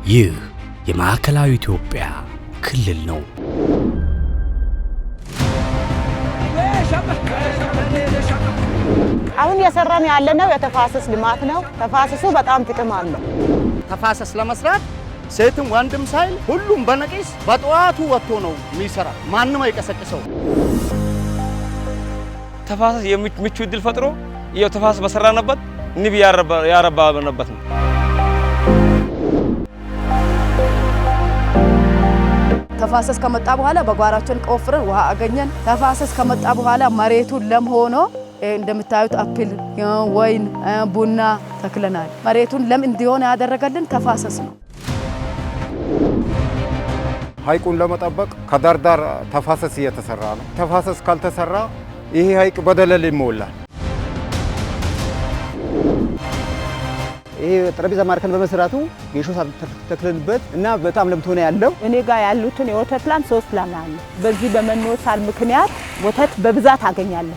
ይህ የማዕከላዊ ኢትዮጵያ ክልል ነው። አሁን የሰራን ያለነው የተፋሰስ ልማት ነው። ተፋሰሱ በጣም ጥቅም አለው። ተፋሰስ ለመስራት ሴትም ወንድም ሳይል ሁሉም በነቂስ በጠዋቱ ወጥቶ ነው የሚሰራ። ማንንም አይቀሰቅሰው። ተፋሰስ ምቹ ዕድል ፈጥሮ ይኸው ተፋሰስ በሰራንበት ንብ ያረባንበት ነው። ተፋሰስ ከመጣ በኋላ በጓራችን ቆፍረን ውሃ አገኘን። ተፋሰስ ከመጣ በኋላ መሬቱ ለም ሆኖ እንደምታዩት አፕል፣ ወይን፣ ቡና ተክለናል። መሬቱን ለም እንዲሆን ያደረገልን ተፋሰስ ነው። ሐይቁን ለመጠበቅ ከዳርዳር ተፋሰስ እየተሰራ ነው። ተፋሰስ ካልተሰራ ይሄ ሐይቅ በደለል ይሞላል። ይሄ ጠረጴዛ ማርከን በመስራቱ ጌሾ ተክለንበት እና በጣም ለምቶ ነው ያለው። እኔ ጋር ያሉትን የወተት ላም 3 ላም አለ። በዚህ በመኖ ሳር ምክንያት ወተት በብዛት አገኛለሁ።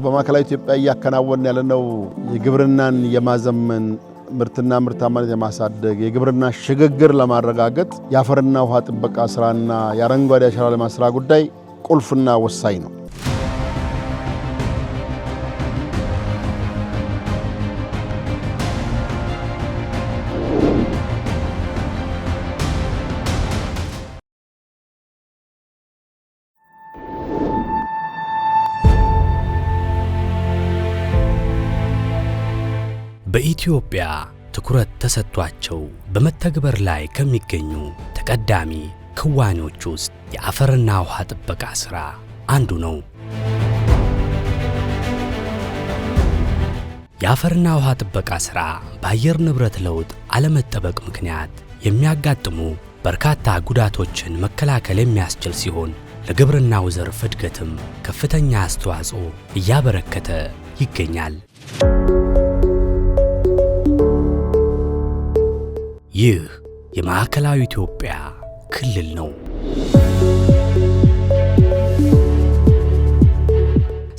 በማዕከላዊ ኢትዮጵያ እያከናወን ያለነው የግብርናን የማዘመን ምርትና ምርታማነት የማሳደግ የግብርና ሽግግር ለማረጋገጥ የአፈርና ውሃ ጥበቃ ስራና የአረንጓዴ አሻራ ልማት ስራ ጉዳይ ቁልፍና ወሳኝ ነው። በኢትዮጵያ ትኩረት ተሰጥቷቸው በመተግበር ላይ ከሚገኙ ተቀዳሚ ክዋኔዎች ውስጥ የአፈርና ውሃ ጥበቃ ሥራ አንዱ ነው። የአፈርና ውሃ ጥበቃ ሥራ በአየር ንብረት ለውጥ አለመጠበቅ ምክንያት የሚያጋጥሙ በርካታ ጉዳቶችን መከላከል የሚያስችል ሲሆን ለግብርናው ዘርፍ እድገትም ከፍተኛ አስተዋጽኦ እያበረከተ ይገኛል። ይህ የማዕከላዊ ኢትዮጵያ ክልል ነው።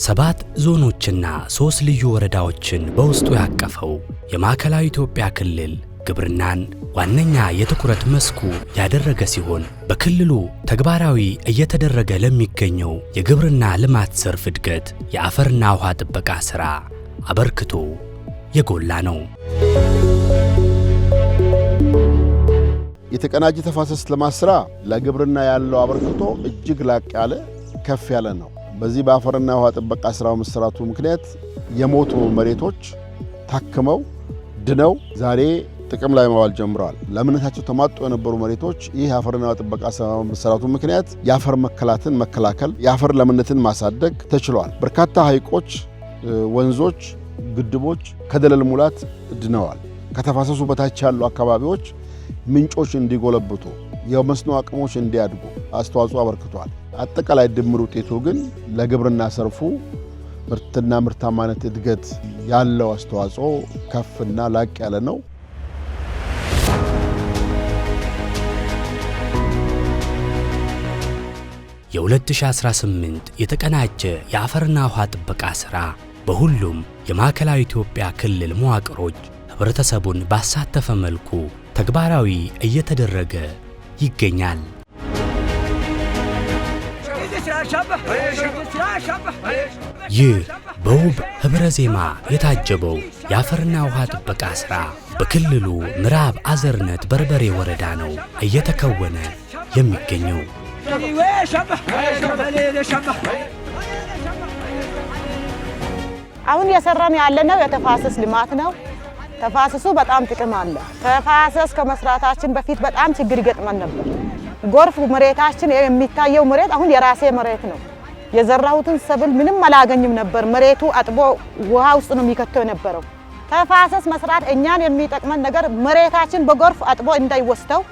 7 ዞኖችና 3 ልዩ ወረዳዎችን በውስጡ ያቀፈው የማዕከላዊ ኢትዮጵያ ክልል ግብርናን ዋነኛ የትኩረት መስኩ ያደረገ ሲሆን በክልሉ ተግባራዊ እየተደረገ ለሚገኘው የግብርና ልማት ዘርፍ እድገት የአፈርና ውሃ ጥበቃ ሥራ አበርክቶ የጎላ ነው። የተቀናጀ ተፋሰስ ልማት ስራ ለግብርና ያለው አበርክቶ እጅግ ላቅ ያለ ከፍ ያለ ነው። በዚህ በአፈርና ውሃ ጥበቃ ስራው መሰራቱ ምክንያት የሞቱ መሬቶች ታክመው ድነው ዛሬ ጥቅም ላይ መዋል ጀምረዋል። ለምነታቸው ተማጡ የነበሩ መሬቶች ይህ አፈርና ውሃ ጥበቃ ስራው መሰራቱ ምክንያት የአፈር መከላትን መከላከል፣ የአፈር ለምነትን ማሳደግ ተችሏል። በርካታ ሐይቆች፣ ወንዞች፣ ግድቦች ከደለል ሙላት ድነዋል። ከተፋሰሱ በታች ያሉ አካባቢዎች ምንጮች እንዲጎለብቱ የመስኖ አቅሞች እንዲያድጉ አስተዋጽኦ አበርክቷል። አጠቃላይ ድምር ውጤቱ ግን ለግብርና ዘርፉ ምርትና ምርታማነት እድገት ያለው አስተዋጽኦ ከፍና ላቅ ያለ ነው። የ2018 የተቀናጀ የአፈርና ውሃ ጥበቃ ሥራ በሁሉም የማዕከላዊ ኢትዮጵያ ክልል መዋቅሮች ህብረተሰቡን ባሳተፈ መልኩ ተግባራዊ እየተደረገ ይገኛል። ይህ በውብ ህብረ ዜማ የታጀበው የአፈርና ውሃ ጥበቃ ሥራ በክልሉ ምዕራብ አዘርነት በርበሬ ወረዳ ነው እየተከወነ የሚገኘው። አሁን የሰራን ያለነው የተፋሰስ ልማት ነው። ተፋሰሱ በጣም ጥቅም አለ። ተፋሰስ ከመስራታችን በፊት በጣም ችግር ይገጥመን ነበር። ጎርፍ መሬታችን የሚታየው መሬት አሁን የራሴ መሬት ነው። የዘራሁትን ሰብል ምንም አላገኝም ነበር። መሬቱ አጥቦ ውሃ ውስጥ ነው የሚከተው የነበረው። ተፋሰስ መስራት እኛን የሚጠቅመን ነገር መሬታችን በጎርፍ አጥቦ እንዳይወስደው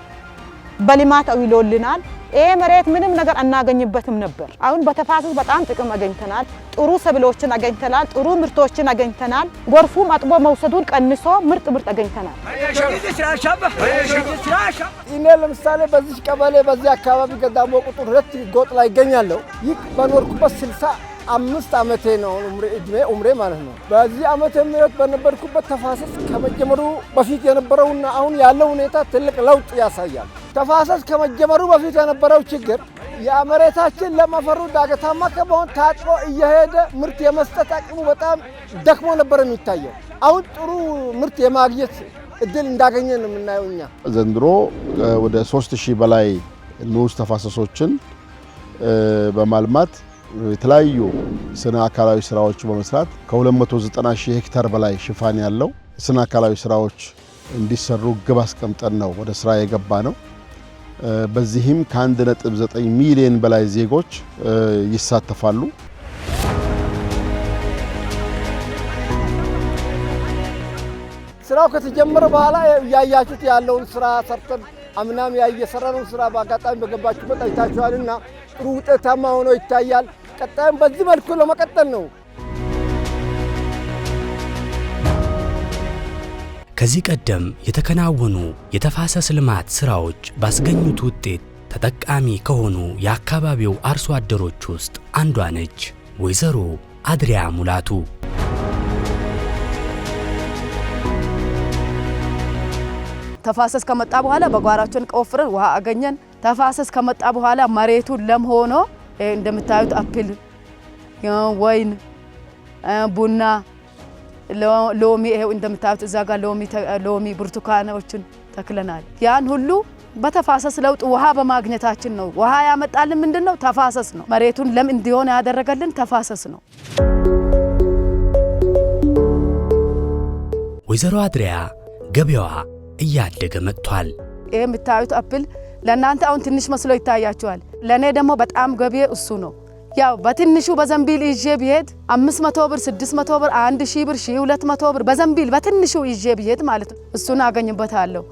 በልማት አውሎልናል። ይሄ መሬት ምንም ነገር አናገኝበትም ነበር። አሁን በተፋሰስ በጣም ጥቅም አገኝተናል። ጥሩ ሰብሎችን አገኝተናል። ጥሩ ምርቶችን አገኝተናል። ጎርፉም አጥቦ መውሰዱን ቀንሶ ምርጥ አገኝተናል። እኔ ለምሳሌ በዚህ ቀበሌ በዚህ አካባቢ ገዳሞ ቁጥር 2 ጎጥ ላይ ይገኛለሁ። ይህ በኖርኩበት 60 5 ዓመቴ ነው ዑምሬ ማለት ነው። በዚህ ዓመተ ምህረት በነበርኩበት ተፋሰስ ከመጀመሩ በፊት የነበረውና አሁን ያለው ሁኔታ ትልቅ ለውጥ ያሳያል። ተፋሰስ ከመጀመሩ በፊት የነበረው ችግር የመሬታችን ለመፈሩ ዳገታማ ከመሆን ታጥሮ እየሄደ ምርት የመስጠት አቅሙ በጣም ደክሞ ነበር የሚታየው። አሁን ጥሩ ምርት የማግኘት እድል እንዳገኘን ነው የምናየው። እኛ ዘንድሮ ወደ 3000 በላይ ንዑስ ተፋሰሶችን በማልማት የተለያዩ ስነ አካላዊ ስራዎች በመስራት ከ290,000 ሄክታር በላይ ሽፋን ያለው ስነ አካላዊ ስራዎች እንዲሰሩ ግብ አስቀምጠን ነው ወደ ስራ የገባ ነው። በዚህም ከ1.9 ሚሊዮን በላይ ዜጎች ይሳተፋሉ። ስራው ከተጀመረ በኋላ ያያችሁት ያለውን ስራ ሰርተን አምናም ያየሰራነው ስራ በአጋጣሚ በገባችሁበት አይታችኋልና ጥሩ ውጤታማ ሆኖ ይታያል። ቀጣይም በዚህ መልኩ ለመቀጠል ነው። ከዚህ ቀደም የተከናወኑ የተፋሰስ ልማት ስራዎች ባስገኙት ውጤት ተጠቃሚ ከሆኑ የአካባቢው አርሶ አደሮች ውስጥ አንዷ ነች ወይዘሮ አድሪያ ሙላቱ። ተፋሰስ ከመጣ በኋላ በጓራችን ቆፍረን ውሃ አገኘን። ተፋሰስ ከመጣ በኋላ መሬቱ ለም ሆኖ እንደምታዩት አፕል፣ ወይን፣ ቡና፣ ሎሚ ይሄው እንደምታዩት እዛ ጋር ሎሚ ብርቱካኖችን ተክለናል። ያን ሁሉ በተፋሰስ ለውጥ ውሃ በማግኘታችን ነው። ውሃ ያመጣልን ምንድነው? ተፋሰስ ነው። መሬቱን ለም እንዲሆን ያደረገልን ተፋሰስ ነው። ወይዘሮ አድሪያ ገበያዋ እያደገ መጥቷል። ይሄ የምታዩት አፕል ለእናንተ አሁን ትንሽ መስሎ ይታያችኋል። ለኔ ደግሞ በጣም ገበያ እሱ ነው። ያው በትንሹ በዘንቢል ይዤ ብሄድ 500 ብር፣ 600 ብር፣ 1000 ብር፣ 1200 ብር በዘንቢል በትንሹ ይዤ ብሄድ ማለት ነው እሱን አገኝበታለሁ።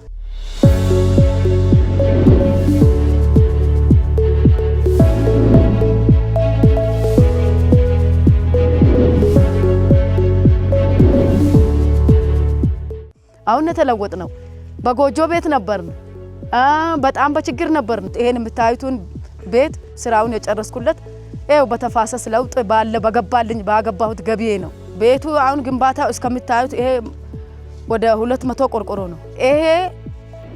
አሁን የተለወጥ ነው። በጎጆ ቤት ነበርን፣ በጣም በችግር ነበርን። ይሄን የምታዩትን ቤት ስራውን የጨረስኩለት ይሄው በተፋሰስ ለውጥ ባለ በገባልኝ ባገባሁት ገቢዬ ነው። ቤቱ አሁን ግንባታው እስከምታዩት ይሄ ወደ 200 ቆርቆሮ ነው። ይሄ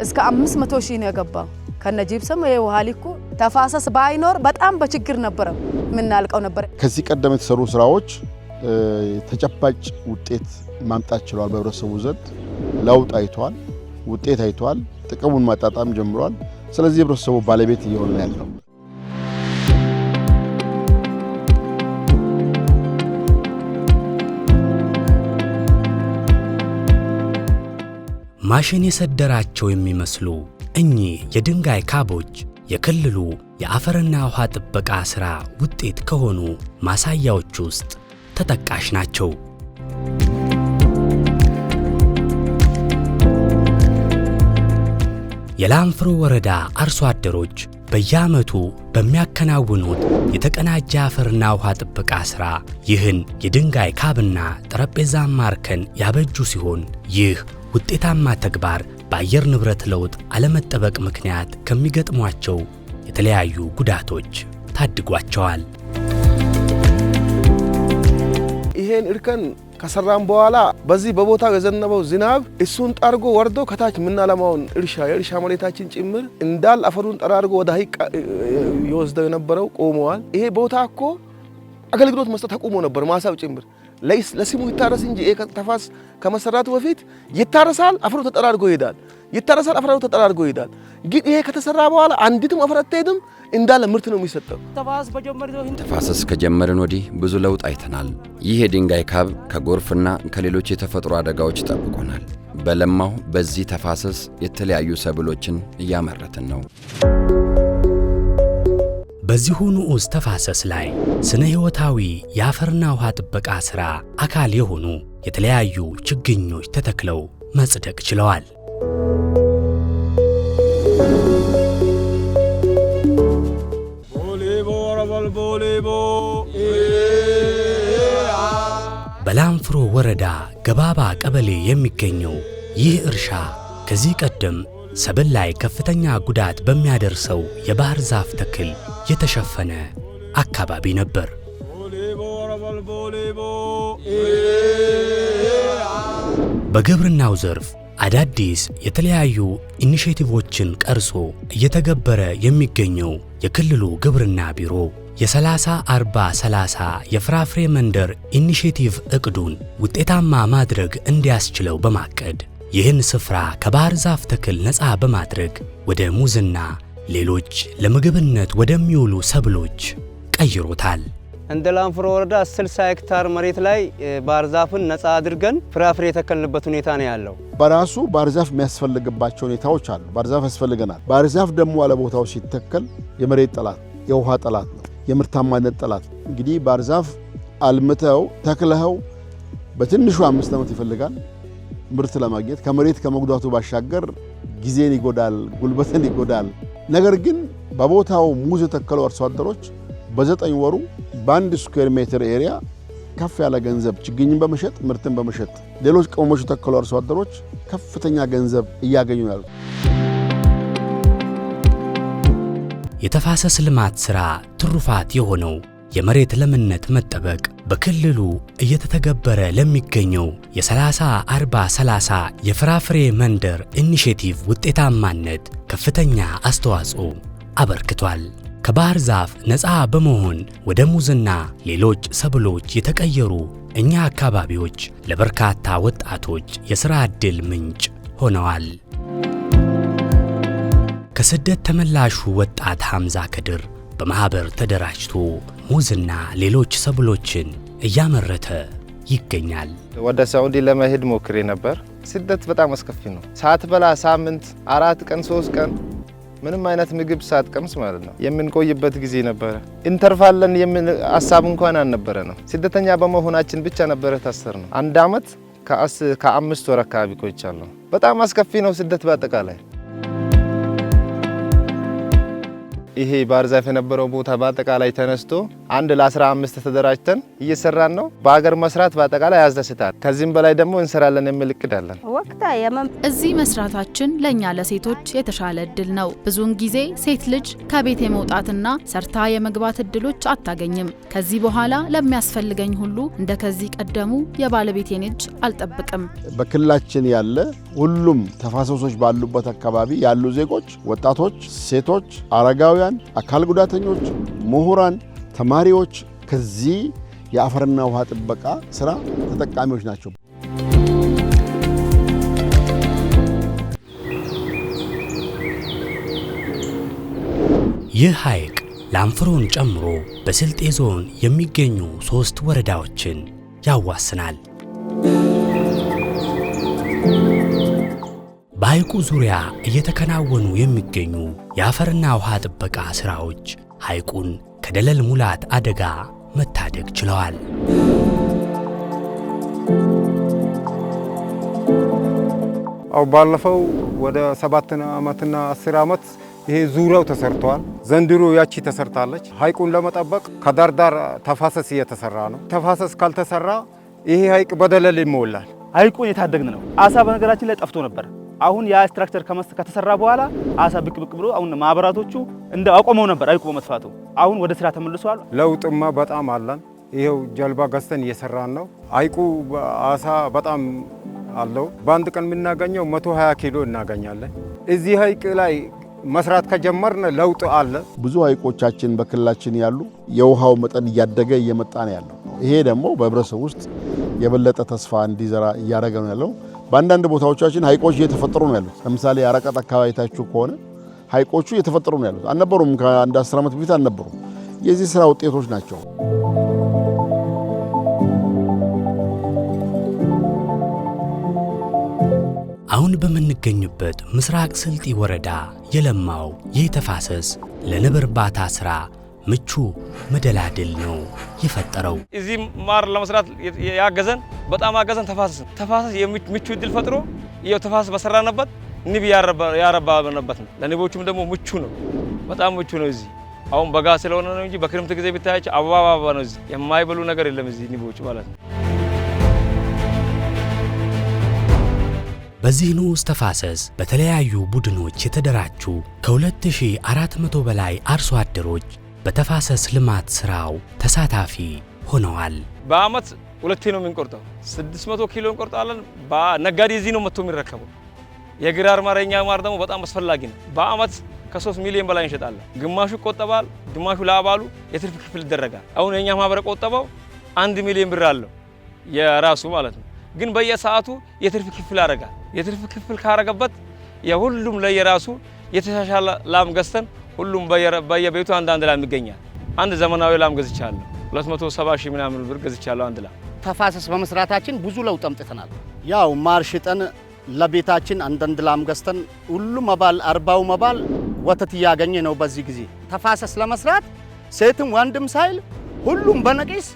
እስከ 500 ሺህ ነው የገባው ከነጂፕሰም። ይሄ ውሃ ሊኩ ተፋሰስ ባይኖር በጣም በችግር ነበር ምናልቀው ነበር። ከዚህ ቀደም የተሰሩ ስራዎች ተጨባጭ ውጤት ማምጣት ችሏል። በህብረተሰቡ ዘንድ ለውጥ አይቷል፣ ውጤት አይቷል፣ ጥቅሙን ማጣጣም ጀምሯል። ስለዚህ ህብረተሰቡ ባለቤት እየሆነ ያለው ማሽን የሰደራቸው የሚመስሉ እኚህ የድንጋይ ካቦች የክልሉ የአፈርና ውሃ ጥበቃ ሥራ ውጤት ከሆኑ ማሳያዎች ውስጥ ተጠቃሽ ናቸው። የላንፍሮ ወረዳ አርሶ አደሮች በየዓመቱ በሚያከናውኑት የተቀናጀ አፈርና ውሃ ጥበቃ ሥራ ይህን የድንጋይ ካብና ጠረጴዛ ማርከን ያበጁ ሲሆን ይህ ውጤታማ ተግባር በአየር ንብረት ለውጥ አለመጠበቅ ምክንያት ከሚገጥሟቸው የተለያዩ ጉዳቶች ታድጓቸዋል። ይሄን እርከን ከሰራም በኋላ በዚህ በቦታው የዘነበው ዝናብ እሱን ጠርጎ ወርዶ ከታች ምናለማውን የእርሻ መሬታችን ጭምር እንዳል አፈሩን ጠራርጎ ወደ ሐይቅ ይወስደው የነበረው ቆመዋል። ይሄ ቦታ እኮ አገልግሎት መስጠት አቁሞ ነበር፣ ማሳው ጭምር ለስሙ ይታረስ እንጂ ተፋሰስ ከመሰራቱ በፊት ይታረሳል፣ አፈሩ ተጠራርጎ ይሄዳል። ይታረሳል፣ አፈሩ ተጠራርጎ ይሄዳል። ግን ይሄ ከተሰራ በኋላ አንዲትም አፈር አትሄድም፣ እንዳለ ምርት ነው የሚሰጠው። ተፋሰስ ከጀመርን ወዲህ ብዙ ለውጥ አይተናል። ይህ የድንጋይ ካብ ከጎርፍና ከሌሎች የተፈጥሮ አደጋዎች ይጠብቆናል። በለማው በዚህ ተፋሰስ የተለያዩ ሰብሎችን እያመረትን ነው። በዚሁ ንዑስ ተፋሰስ ላይ ስነ ሕይወታዊ የአፈርና ውሃ ጥበቃ ሥራ አካል የሆኑ የተለያዩ ችግኞች ተተክለው መጽደቅ ችለዋል። በላንፍሮ ወረዳ ገባባ ቀበሌ የሚገኘው ይህ እርሻ ከዚህ ቀደም ሰብል ላይ ከፍተኛ ጉዳት በሚያደርሰው የባህር ዛፍ ተክል የተሸፈነ አካባቢ ነበር። በግብርናው ዘርፍ አዳዲስ የተለያዩ ኢኒሼቲቮችን ቀርጾ እየተገበረ የሚገኘው የክልሉ ግብርና ቢሮ የ30-40-30 የፍራፍሬ መንደር ኢኒሼቲቭ እቅዱን ውጤታማ ማድረግ እንዲያስችለው በማቀድ ይህን ስፍራ ከባህር ዛፍ ተክል ነፃ በማድረግ ወደ ሙዝና ሌሎች ለምግብነት ወደሚውሉ ሰብሎች ቀይሮታል። እንደ ላንፍሮ ወረዳ 60 ሄክታር መሬት ላይ ባህር ዛፍን ነፃ አድርገን ፍራፍሬ የተከልንበት ሁኔታ ነው ያለው። በራሱ ባህር ዛፍ የሚያስፈልግባቸው ሁኔታዎች አሉ። ባህር ዛፍ ያስፈልገናል። ባህር ዛፍ ደግሞ ያለ ቦታው ሲተከል የመሬት ጠላት፣ የውሃ ጠላት ነው፣ የምርታማነት ጠላት። እንግዲህ ባህር ዛፍ አልምተው ተክለኸው በትንሹ 5 ዓመት ይፈልጋል ምርት ለማግኘት። ከመሬት ከመጉዳቱ ባሻገር ጊዜን ይጎዳል፣ ጉልበትን ይጎዳል። ነገር ግን በቦታው ሙዝ የተከሉ አርሶ አደሮች በ9 ወሩ በአንድ ስኩዌር ሜትር ኤሪያ ከፍ ያለ ገንዘብ ችግኝን በመሸጥ ምርትን በመሸጥ ሌሎች ቅመሞች የተከሉ አርሶ አደሮች ከፍተኛ ገንዘብ እያገኙ ያሉት። የተፋሰስ ልማት ሥራ ትሩፋት የሆነው የመሬት ለምነት መጠበቅ በክልሉ እየተተገበረ ለሚገኘው የ30-40-30 የፍራፍሬ መንደር ኢኒሼቲቭ ውጤታማነት ከፍተኛ አስተዋጽኦ አበርክቷል። ከባህር ዛፍ ነፃ በመሆን ወደ ሙዝና ሌሎች ሰብሎች የተቀየሩ እኛ አካባቢዎች ለበርካታ ወጣቶች የሥራ ዕድል ምንጭ ሆነዋል። ከስደት ተመላሹ ወጣት ሐምዛ ከድር በማህበር ተደራጅቶ ሙዝና ሌሎች ሰብሎችን እያመረተ ይገኛል። ወደ ሳውዲ ለመሄድ ሞክሬ ነበር። ስደት በጣም አስከፊ ነው። ሳትበላ ሳምንት 4 ቀን 3 ቀን ምንም አይነት ምግብ ሳትቀምስ ማለት ነው የምንቆይበት ጊዜ ነበረ። ኢንተርቫለን የምን ሐሳብ እንኳን አልነበረ ነው። ስደተኛ በመሆናችን ብቻ ነበረ ታሰርነው። 1 ዓመት ከ5 ወር አካባቢ ቆይቻለሁ። በጣም አስከፊ ነው ስደት በአጠቃላይ። ይሄ ባህር ዛፍ የነበረው ቦታ በአጠቃላይ ተነስቶ አንድ ለ15 ተደራጅተን እየሰራን ነው። በአገር መስራት በአጠቃላይ ያስደስታል። ከዚህም በላይ ደግሞ እንሰራለን የሚል እቅድ አለን። እዚህ መስራታችን ለኛ ለሴቶች የተሻለ እድል ነው። ብዙውን ጊዜ ሴት ልጅ ከቤት የመውጣትና ሰርታ የመግባት እድሎች አታገኝም። ከዚህ በኋላ ለሚያስፈልገኝ ሁሉ እንደ ከዚህ ቀደሙ የባለቤቴን እጅ አልጠብቅም። በክልላችን ያለ ሁሉም ተፋሰሶች ባሉበት አካባቢ ያሉ ዜጎች፣ ወጣቶች፣ ሴቶች፣ አረጋውያን፣ አካል ጉዳተኞች፣ ምሁራን፣ ተማሪዎች ከዚህ የአፈርና ውሃ ጥበቃ ስራ ተጠቃሚዎች ናቸው። ይህ ሐይቅ ላንፍሮን ጨምሮ በስልጤ ዞን የሚገኙ 3 ወረዳዎችን ያዋስናል። በሐይቁ ዙሪያ እየተከናወኑ የሚገኙ የአፈርና ውሃ ጥበቃ ሥራዎች ሐይቁን ከደለል ሙላት አደጋ መታደግ ችለዋል። ባለፈው ወደ 7 ዓመትና 10 ዓመት ይሄ ዙሪያው ተሰርቷል። ዘንድሮ ያቺ ተሰርታለች። ሐይቁን ለመጠበቅ ከዳርዳር ተፋሰስ እየተሰራ ነው። ተፋሰስ ካልተሰራ ይሄ ሐይቅ በደለል ይሞላል። ሐይቁን የታደግን ነው። አሳ በነገራችን ላይ ጠፍቶ ነበር። አሁን ያ ስትራክቸር ከተሰራ በኋላ አሳ ብቅ ብሎ አሁን ማህበራቶቹ እንደ አቆመው ነበር ሐይቁ በመስፋቱ። አሁን ወደ ስራ ተመልሷል። ለውጥማ በጣም አለን። ይሄው ጀልባ ገዝተን እየሰራን ነው። ሐይቁ አሳ በጣም አለው። በአንድ ቀን የምናገኘው 120 ኪሎ እናገኛለን። እዚህ ሐይቅ ላይ መስራት ከጀመርን ለውጥ አለ። ብዙ ሐይቆቻችን በክልላችን ያሉ የውሃው መጠን እያደገ እየመጣ ነው ያለው። ይሄ ደግሞ በህብረተሰቡ ውስጥ የበለጠ ተስፋ እንዲዘራ እያደረገ ነው ያለው። በአንዳንድ ቦታዎቻችን ሐይቆች እየተፈጠሩ ነው ያሉት። ለምሳሌ አረቀጥ አካባቢ ታችሁ ከሆነ ሐይቆቹ እየተፈጠሩ ነው ያሉት። አልነበሩም፣ ከአንድ 10 ዓመት በፊት አልነበሩም። የዚህ ስራ ውጤቶች ናቸው። አሁን በምንገኝበት ምስራቅ ስልጤ ወረዳ የለማው ይህ ተፋሰስ ለንብ እርባታ ሥራ ምቹ መደላድል ነው የፈጠረው። እዚህ ማር ለመስራት ያገዘን በጣም አገዘን ተፋሰስ ምቹ እድል ፈጥሮ ይሄው ተፋሰስ በሰራንበት ንብ ያረባንበት ነው። ለንቦቹም ደግሞ ምቹ ነው፣ በጣም ምቹ ነው። እዚህ አሁን በጋ ስለሆነ ነው እንጂ በክረምት ጊዜ ብታያቸው አበባ ነው። እዚህ የማይበሉ ነገር የለም እዚህ ንቦች ማለት ነው። በዚህ ንዑስ ተፋሰስ በተለያዩ ቡድኖች የተደራጁ ከ2400 በላይ አርሶ አደሮች በተፋሰስ ልማት ሥራው ተሳታፊ ሆነዋል። በአመት 2 ነው የምንቆርጠው። 600 ኪሎ እንቆርጣለን። ነጋዴ እዚህ ነው መጥቶ የሚረከበው። የግራር ማረኛ ማር ደግሞ በጣም አስፈላጊ ነው። በአመት ከ3 ሚሊዮን በላይ እንሸጣለን። ግማሹ ይቆጠባል፣ ግማሹ ለአባሉ የትርፍ ክፍል ይደረጋል። አሁን የኛ ማህበር ቆጠበው 1 ሚሊዮን ብር አለው የራሱ ማለት ነው። ግን በየሰዓቱ የትርፍ ክፍል ያደርጋል። የትርፍ ክፍል ካረገበት የሁሉም ለየራሱ የተሻሻለ ላም ገዝተን ሁሉም በየቤቱ አንድ ላም ይገኛል። አንድ ዘመናዊ ላም ገዝቻለሁ 270 ሺህ ምናምን ብር ገዝቻለሁ አንድ ላም። ተፋሰስ በመስራታችን ብዙ ለውጥ አምጥተናል። ያው ማር ሽጠን ለቤታችን አንድ ላም ገዝተን ሁሉም መባል 40 መባል ወተት ያገኘ ነው። በዚህ ጊዜ ተፋሰስ ለመስራት ሴትም ወንድም ሳይል ሁሉም በነቂስ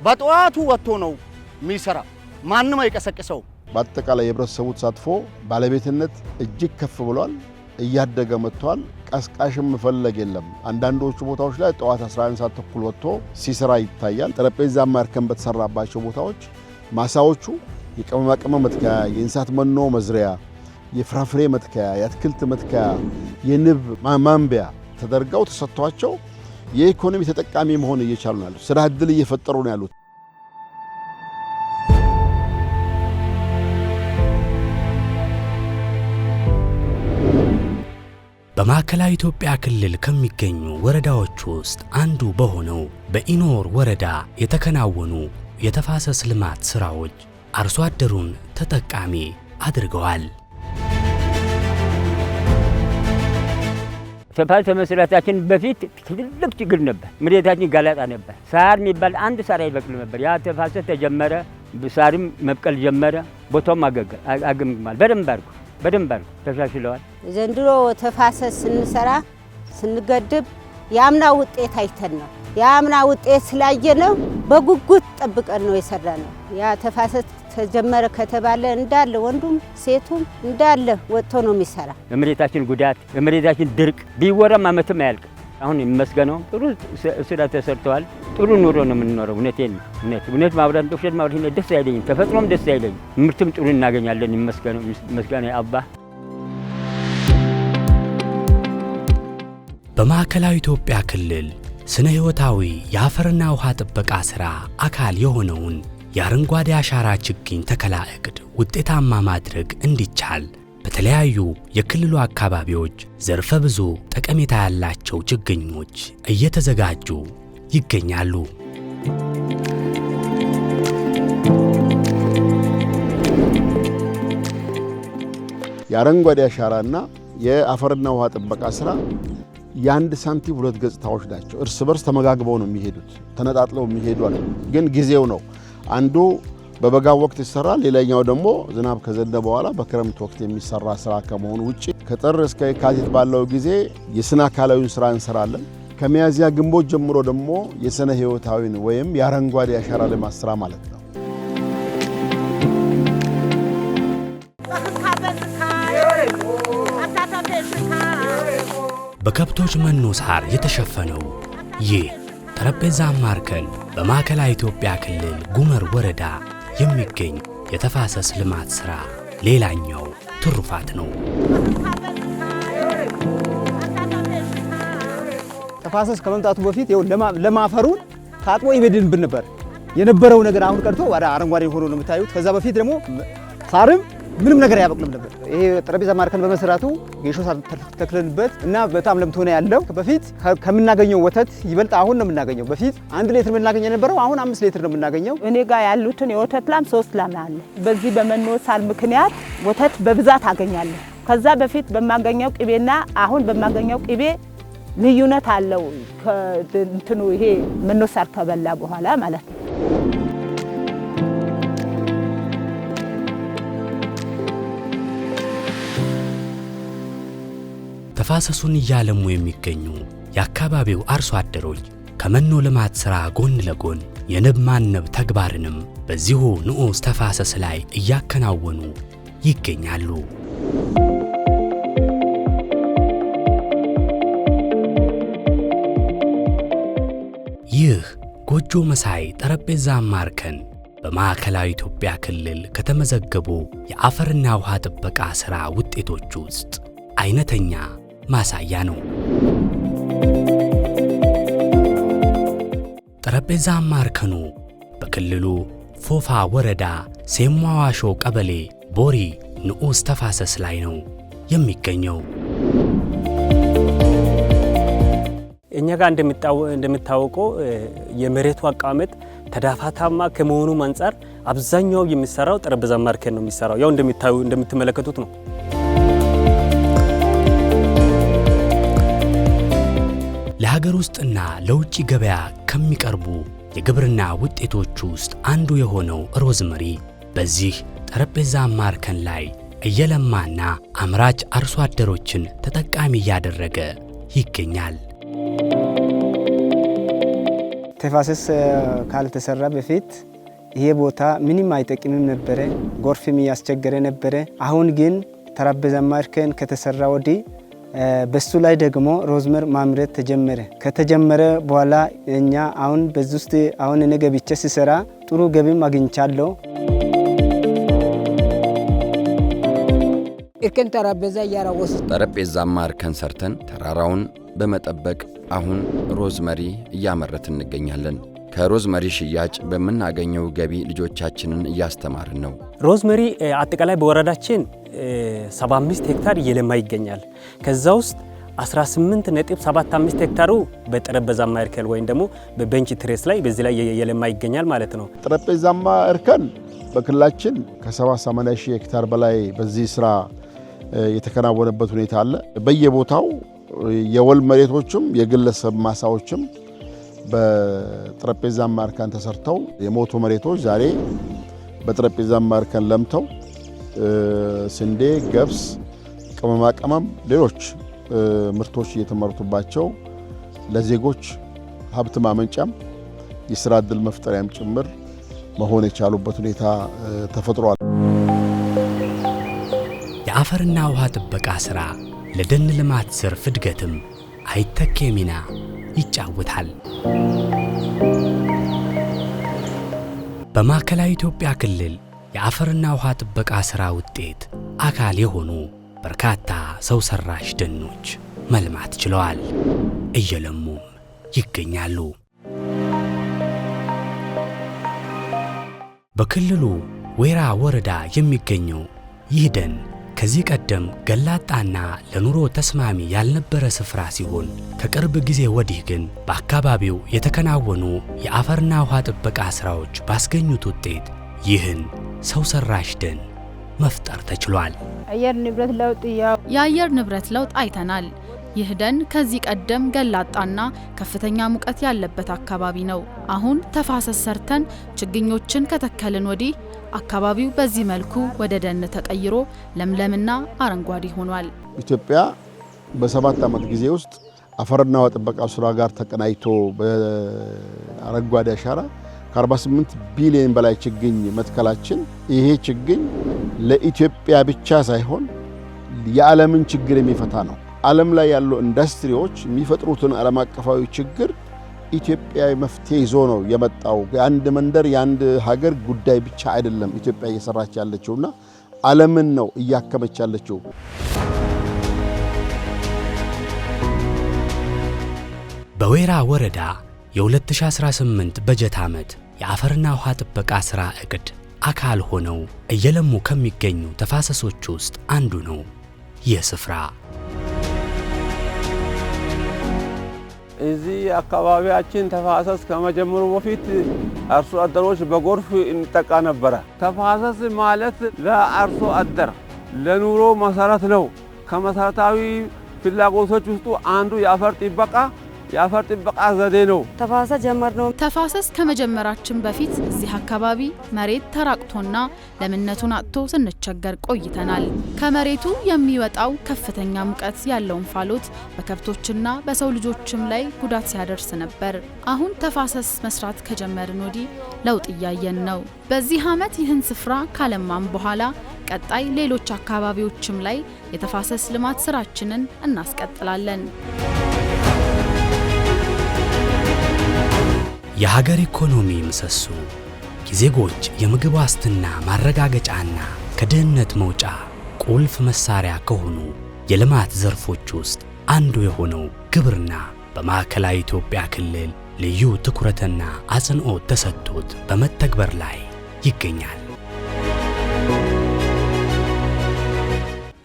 በጠዋቱ ወጥቶ ነው የሚሰራ። ማንም አይቀሰቅሰው። በአጠቃላይ የህብረተሰቡ ተሳትፎ ባለቤትነት እጅግ ከፍ ብሏል፣ እያደገ መጥቷል። ቀስቃሽም መፈለግ የለም። አንዳንዶቹ ቦታዎች ላይ ጠዋት 11 ሰዓት ተኩል ወጥቶ ሲሰራ ይታያል። ጠረጴዛ ማርከን በተሰራባቸው ቦታዎች ማሳዎቹ የቅመማ ቅመም መትከያ፣ የእንስሳት መኖ መዝሪያ፣ የፍራፍሬ መትከያ፣ የአትክልት መትከያ፣ የንብ ማንቢያ ተደርገው ተሰጥቷቸው የኢኮኖሚ ተጠቃሚ መሆን እየቻሉ ነው ያሉት። ስራ ዕድል እየፈጠሩ ነው ያሉት። በማዕከላዊ ኢትዮጵያ ክልል ከሚገኙ ወረዳዎች ውስጥ አንዱ በሆነው በኢኖር ወረዳ የተከናወኑ የተፋሰስ ልማት ስራዎች አርሶ አደሩን ተጠቃሚ አድርገዋል። ተፋሰስ ከመስራታችን በፊት ትልቅ ችግር ነበር። መሬታችን ጋላጣ ነበር። ሳር የሚባል አንድ ሳር አይበቅልም ነበር። ያ ተፋሰስ ተጀመረ፣ ሳርም መብቀል ጀመረ። ቦታውም አገግሟል። በደንብ አድርጎ ተሻሽለዋል። ዘንድሮ ተፋሰስ ስንሰራ ስንገድብ የአምና ውጤት አይተን ነው። የአምና ውጤት ስላየ ነው በጉጉት ጠብቀን ነው የሰራነው። ያ ተፋሰስ ተጀመረ ከተባለ እንዳለ ወንዱም ሴቱም እንዳለ ወጥቶ ነው የሚሰራ። የመሬታችን ጉዳት፣ የመሬታችን ድርቅ ቢወራም ዓመትም አያልቅ። አሁን የሚመስገነው ጥሩ ስራ ተሰርተዋል። ጥሩ ኑሮ ነው የምንኖረው። እውነት ማውራት ውሸት ማውራት ደስ አይለኝም። ተፈጥሮም ደስ አይለኝም። ምርትም ጥሩ እናገኛለን። ይመስገነው አባ። በማዕከላዊ ኢትዮጵያ ክልል ስነ ሕይወታዊ የአፈርና ውሃ ጥበቃ ሥራ አካል የሆነውን የአረንጓዴ አሻራ ችግኝ ተከላ ዕቅድ ውጤታማ ማድረግ እንዲቻል በተለያዩ የክልሉ አካባቢዎች ዘርፈ ብዙ ጠቀሜታ ያላቸው ችግኞች እየተዘጋጁ ይገኛሉ። የአረንጓዴ አሻራና የአፈርና ውሃ ጥበቃ ሥራ የአንድ ሳንቲም ሁለት ገጽታዎች ናቸው። እርስ በርስ ተመጋግበው ነው የሚሄዱት፣ ተነጣጥለው የሚሄዱ አይደለም። ግን ጊዜው ነው። አንዱ በበጋ ወቅት ይሰራል፣ ሌላኛው ደግሞ ዝናብ ከዘነበ በኋላ በክረምት ወቅት የሚሰራ ስራ ከመሆኑ ውጪ ከጥር እስከ የካቲት ባለው ጊዜ የስነ አካላዊን ስራ እንሰራለን። ከሚያዝያ ግንቦት ጀምሮ ደግሞ የስነ ሕይወታዊን ወይም የአረንጓዴ አሻራ ልማት ስራ ማለት ነው። በከብቶች መኖ ሳር የተሸፈነው ይህ ጠረጴዛ ማርከን በማዕከላዊ ኢትዮጵያ ክልል ጉመር ወረዳ የሚገኝ የተፋሰስ ልማት ሥራ ሌላኛው ትሩፋት ነው። ተፋሰስ ከመምጣቱ በፊት ለማፈሩን ታጥቦ ይበድንብን ነበር የነበረው ነገር። አሁን ቀርቶ ወደ አረንጓዴ ሆኖ ነው የምታዩት። ከዛ በፊት ደግሞ ሳርም ምንም ነገር ያበቅልም ነበር። ይሄ ጠረጴዛ ማርከን በመሰራቱ ጌሾ ሳር ተክለንበት እና በጣም ለምቶ ነው ያለው። በፊት ከምናገኘው ወተት ይበልጥ አሁን ነው የምናገኘው። በፊት 1 ሊትር የምናገኘው የነበረው አሁን 5 ሊትር ነው የምናገኘው። እኔ ጋር ያሉትን የወተት ላም 3 ላም አለ። በዚህ በመኖ ሳር ምክንያት ወተት በብዛት አገኛለሁ። ከዛ በፊት በማገኘው ቅቤና አሁን በማገኘው ቅቤ ልዩነት አለው። እንትኑ ይሄ መኖ ሳር ከበላ በኋላ ማለት ነው። ተፋሰሱን እያለሙ የሚገኙ የአካባቢው አርሶ አደሮች ከመኖ ልማት ሥራ ጎን ለጎን የንብ ማነብ ተግባርንም በዚሁ ንዑስ ተፋሰስ ላይ እያከናወኑ ይገኛሉ። ይህ ጎጆ መሳይ ጠረጴዛ ማርከን በማዕከላዊ ኢትዮጵያ ክልል ከተመዘገቡ የአፈርና ውሃ ጥበቃ ሥራ ውጤቶች ውስጥ አይነተኛ ማሳያ ነው። ጠረጴዛ ማርከኑ በክልሉ ፎፋ ወረዳ ሴሟዋሾ ቀበሌ ቦሪ ንዑስ ተፋሰስ ላይ ነው የሚገኘው። እኛ ጋር እንደምታወቀው የመሬቱ አቀማመጥ ተዳፋታማ ከመሆኑ አንፃር አብዛኛው የሚሰራው ጠረጴዛ ማርከን ነው የሚሰራው። ያው እንደምትመለከቱት ነው። ለሀገር ውስጥና ለውጭ ገበያ ከሚቀርቡ የግብርና ውጤቶች ውስጥ አንዱ የሆነው ሮዝመሪ በዚህ ጠረጴዛ ማርከን ላይ እየለማና አምራች አርሶ አደሮችን ተጠቃሚ እያደረገ ይገኛል። ተፋሰስ ካልተሰራ በፊት ይሄ ቦታ ምንም አይጠቅምም ነበረ፣ ጎርፍም ያስቸገረ ነበረ። አሁን ግን ጠረጴዛ ማርከን ከተሰራ ወዲህ በሱ ላይ ደግሞ ሮዝመር ማምረት ተጀመረ። ከተጀመረ በኋላ እኛ አሁን በዚህ ውስጥ አሁን እኔ ገብቼ ሲሰራ ጥሩ ገቢም አግኝቻለሁ። እርከን ጠረጴዛ እያራወስ ጠረጴዛ ማርከን ሰርተን ተራራውን በመጠበቅ አሁን ሮዝመሪ እያመረትን እንገኛለን። ከሮዝመሪ ሽያጭ በምናገኘው ገቢ ልጆቻችንን እያስተማርን ነው። ሮዝመሪ አጠቃላይ በወረዳችን 75 ሄክታር እየለማ ይገኛል። ከዛ ውስጥ 18.75 ሄክታሩ በጠረጴዛ ማርከን ወይም ደግሞ በቤንች ትሬስ ላይ በዚህ ላይ እየለማ ይገኛል ማለት ነው። ጠረጴዛማ እርከን በክልላችን ከ70-80 ሺህ ሄክታር በላይ በዚህ ስራ የተከናወነበት ሁኔታ አለ። በየቦታው የወል መሬቶችም የግለሰብ ማሳዎችም በጠረጴዛ ማርከን ተሰርተው የሞቱ መሬቶች ዛሬ በጠረጴዛ ማርከን ለምተው ስንዴ፣ ገብስ፣ ቅመማ ቅመም፣ ሌሎች ምርቶች እየተመረቱባቸው ለዜጎች ሀብት ማመንጫም የሥራ ዕድል መፍጠሪያም ጭምር መሆን የቻሉበት ሁኔታ ተፈጥሯል። የአፈርና ውሃ ጥበቃ ሥራ ለደን ልማት ዘርፍ እድገትም አይተኬ ሚና ይጫወታል። በማዕከላዊ ኢትዮጵያ ክልል የአፈርና ውሃ ጥበቃ ሥራ ውጤት አካል የሆኑ በርካታ ሰው ሰራሽ ደኖች መልማት ችለዋል፣ እየለሙም ይገኛሉ። በክልሉ ወይራ ወረዳ የሚገኘው ይህ ደን ከዚህ ቀደም ገላጣና ለኑሮ ተስማሚ ያልነበረ ስፍራ ሲሆን ከቅርብ ጊዜ ወዲህ ግን በአካባቢው የተከናወኑ የአፈርና ውሃ ጥበቃ ሥራዎች ባስገኙት ውጤት ይህን ሰው ሰራሽ ደን መፍጠር ተችሏል። የአየር ንብረት ለውጥ አይተናል። ይህ ደን ከዚህ ቀደም ገላጣና ከፍተኛ ሙቀት ያለበት አካባቢ ነው። አሁን ተፋሰስ ሰርተን ችግኞችን ከተከልን ወዲህ አካባቢው በዚህ መልኩ ወደ ደን ተቀይሮ ለምለምና አረንጓዴ ሆኗል። ኢትዮጵያ በ7 ዓመት ጊዜ ውስጥ አፈርና ውሃ ጥበቃ ሥራ ጋር ተቀናይቶ በአረንጓዴ አሻራ ከ48 ቢሊዮን በላይ ችግኝ መትከላችን ይሄ ችግኝ ለኢትዮጵያ ብቻ ሳይሆን የዓለምን ችግር የሚፈታ ነው። ዓለም ላይ ያሉ ኢንዱስትሪዎች የሚፈጥሩትን ዓለም አቀፋዊ ችግር ኢትዮጵያዊ መፍትሄ ይዞ ነው የመጣው። የአንድ መንደር የአንድ ሀገር ጉዳይ ብቻ አይደለም ኢትዮጵያ እየሰራች ያለችውና ዓለምን ነው እያከመች ያለችው። በወይራ ወረዳ የ2018 በጀት ዓመት የአፈርና ውሃ ጥበቃ ሥራ ዕቅድ አካል ሆነው እየለሙ ከሚገኙ ተፋሰሶች ውስጥ አንዱ ነው ይህ ስፍራ። እዚህ አካባቢያችን ተፋሰስ ከመጀመሩ በፊት አርሶ አደሮች በጎርፍ እንጠቃ ነበረ። ተፋሰስ ማለት ለአርሶ አደር ለኑሮ መሰረት ነው። ከመሰረታዊ ፍላጎቶች ውስጥ አንዱ የአፈር ጥበቃ ዘዴ ነው። ተፋሰስ ጀመርነው። ተፋሰስ ከመጀመራችን በፊት እዚህ አካባቢ መሬት ተራቅቶና ለምነቱን አጥቶ ስንቸገር ቆይተናል። ከመሬቱ የሚወጣው ከፍተኛ ሙቀት ያለው እንፋሎት በከብቶችና በሰው ልጆችም ላይ ጉዳት ሲያደርስ ነበር። አሁን ተፋሰስ መስራት ከጀመርን ወዲህ ለውጥ እያየን ነው። በዚህ ዓመት ይህን ስፍራ ካለማም በኋላ ቀጣይ ሌሎች አካባቢዎችም ላይ የተፋሰስ ልማት ስራችንን እናስቀጥላለን። የሀገር ኢኮኖሚ ምሰሶ፣ የዜጎች የምግብ ዋስትና ማረጋገጫና ከድህነት መውጫ ቁልፍ መሳሪያ ከሆኑ የልማት ዘርፎች ውስጥ አንዱ የሆነው ግብርና በማዕከላዊ ኢትዮጵያ ክልል ልዩ ትኩረትና አጽንዖት ተሰጥቶት በመተግበር ላይ ይገኛል።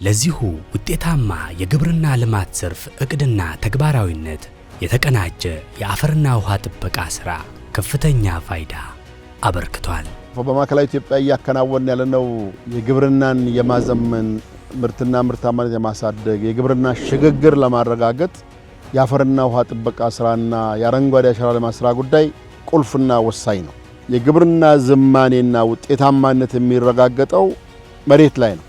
ለዚሁ ውጤታማ የግብርና ልማት ዘርፍ እቅድና ተግባራዊነት የተቀናጀ የአፈርና ውሃ ጥበቃ ሥራ ከፍተኛ ፋይዳ አበርክቷል። በማዕከላዊ ኢትዮጵያ እያከናወን ያለነው የግብርናን የማዘመን ምርትና ምርታማነት የማሳደግ የግብርና ሽግግር ለማረጋገጥ የአፈርና ውሃ ጥበቃ ሥራና የአረንጓዴ አሻራ ልማት ሥራ ጉዳይ ቁልፍና ወሳኝ ነው። የግብርና ዝማኔና ውጤታማነት የሚረጋገጠው መሬት ላይ ነው።